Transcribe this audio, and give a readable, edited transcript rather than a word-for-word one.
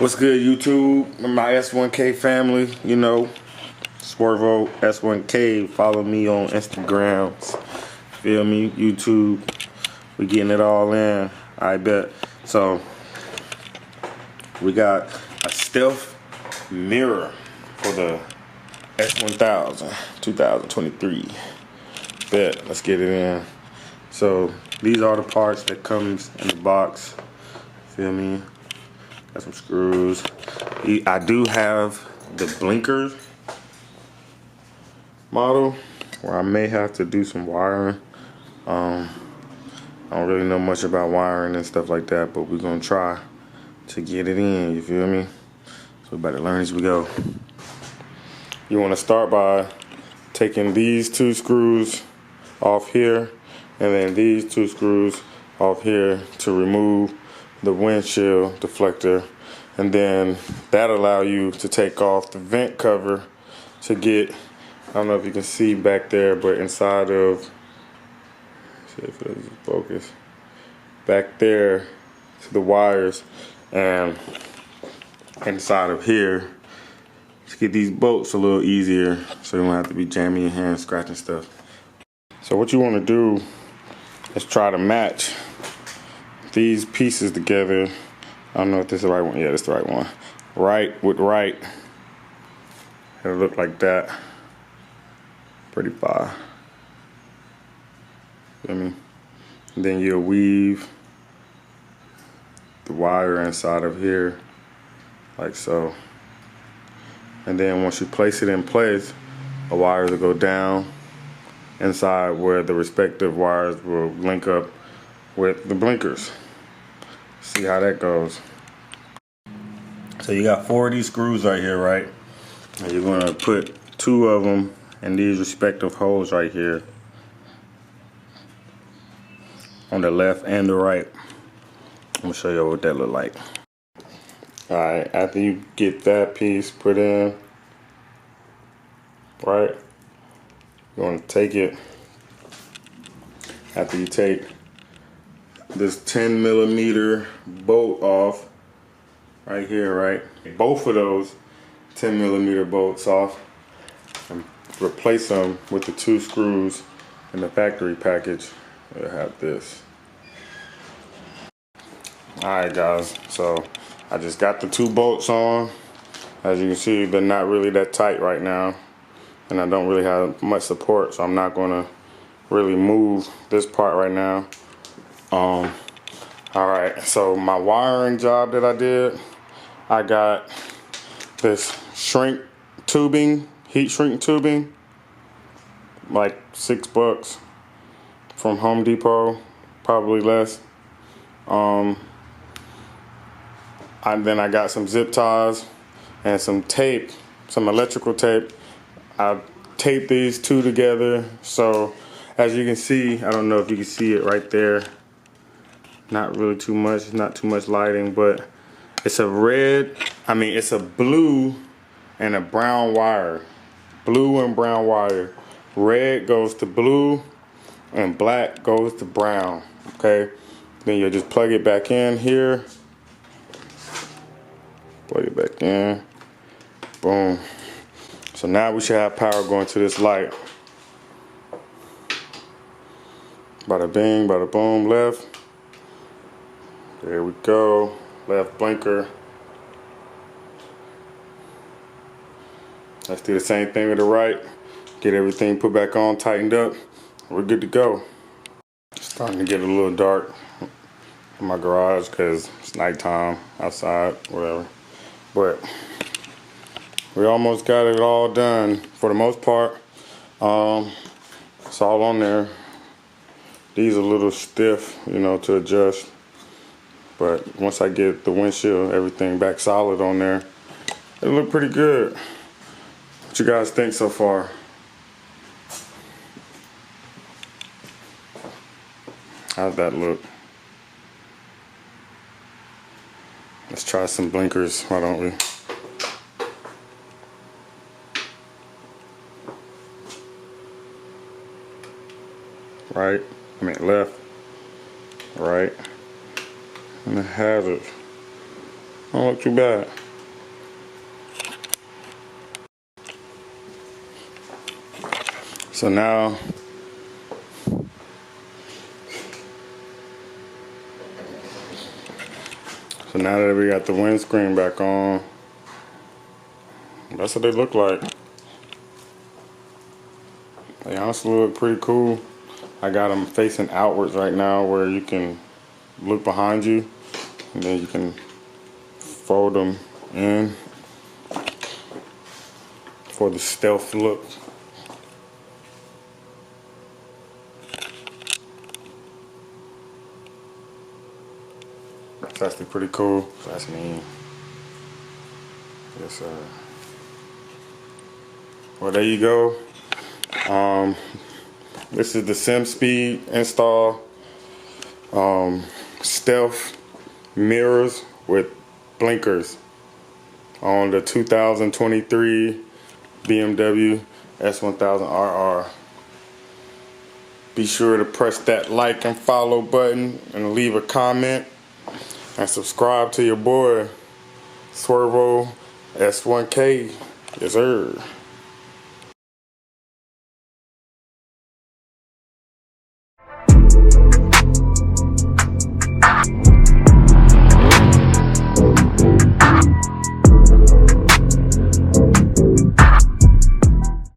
What's good, YouTube? My S1K family, you know, Swervo S1K. Follow me on Instagram. Feel me? YouTube. We getting it all in. I bet. So, we got a stealth mirror for the S1000 2023. Bet. Let's get it in. So, these are the parts that comes in the box. Feel me? Got some screws. I do have the blinkers model where I may have to do some wiring. I don't really know much about wiring and stuff like that, but we're gonna try to get it in, you feel me? So we better learn as we go. You wanna start by taking these two screws off here and then these two screws off here to remove the windshield deflector, and then that allow you to take off the vent cover to get, I don't know if you can see back there, but inside of, see if it focus, back there to the wires and inside of here to get these bolts a little easier so you don't have to be jamming your hands, scratching stuff. So what you want to do is try to match these pieces together. I don't know if this is the right one. Yeah, this is the right one. Right with right. It'll look like that. Pretty fire. Feel me? And then you'll weave the wire inside of here, like so. And then once you place it in place, the wires will go down inside where the respective wires will link up with the blinkers. See how that goes. So you got 4 of these screws right here, right? And you're gonna put 2 of them in these respective holes right here on the left and the right. I'm gonna show you what that look like. All right, after you get that piece put in, right, you're gonna take it, after you take this 10mm bolt off right here, right? Both of those 10mm bolts off and replace them with the 2 screws in the factory package. We'll have this. Alright guys, so I just got the 2 bolts on. As you can see, they're not really that tight right now. And I don't really have much support, so I'm not gonna really move this part right now. Alright, so my wiring job that I did, I got this shrink tubing, heat shrink tubing, like $6 from Home Depot, probably less. And then I got some zip ties and some tape, some electrical tape. I taped these 2 together, so as you can see, I don't know if you can see it right there. Not really too much, not too much lighting, but it's a red, it's a blue and a brown wire. Blue and brown wire. Red goes to blue and black goes to brown, okay? Then you'll just plug it back in here. Plug it back in, boom. So now we should have power going to this light. Bada bing, bada boom, left. There we go, left blinker. Let's do the same thing with the right. Get everything put back on, tightened up. We're good to go. It's starting to get a little dark in my garage because it's nighttime outside, whatever. But we almost got it all done for the most part. It's all on there. These are a little stiff, you know, to adjust. But once I get the windshield, everything back solid on there, it'll look pretty good. What you guys think so far? How's that look? Let's try some blinkers, why don't we? Right, left, right. And the hazard. Don't look too bad. So now, that we got the windscreen back on, that's what they look like. They honestly look pretty cool. I got them facing outwards right now where you can look behind you and then you can fold them in for the stealth look. It's actually pretty cool. That's me. Yes, sir. Well, there you go. This is the SimSpeed install. Stealth mirrors with blinkers on the 2023 Bmw S1000RR. Be sure to press that like and follow button and leave a comment and subscribe to your boy Swervo S1K. Yes, sir.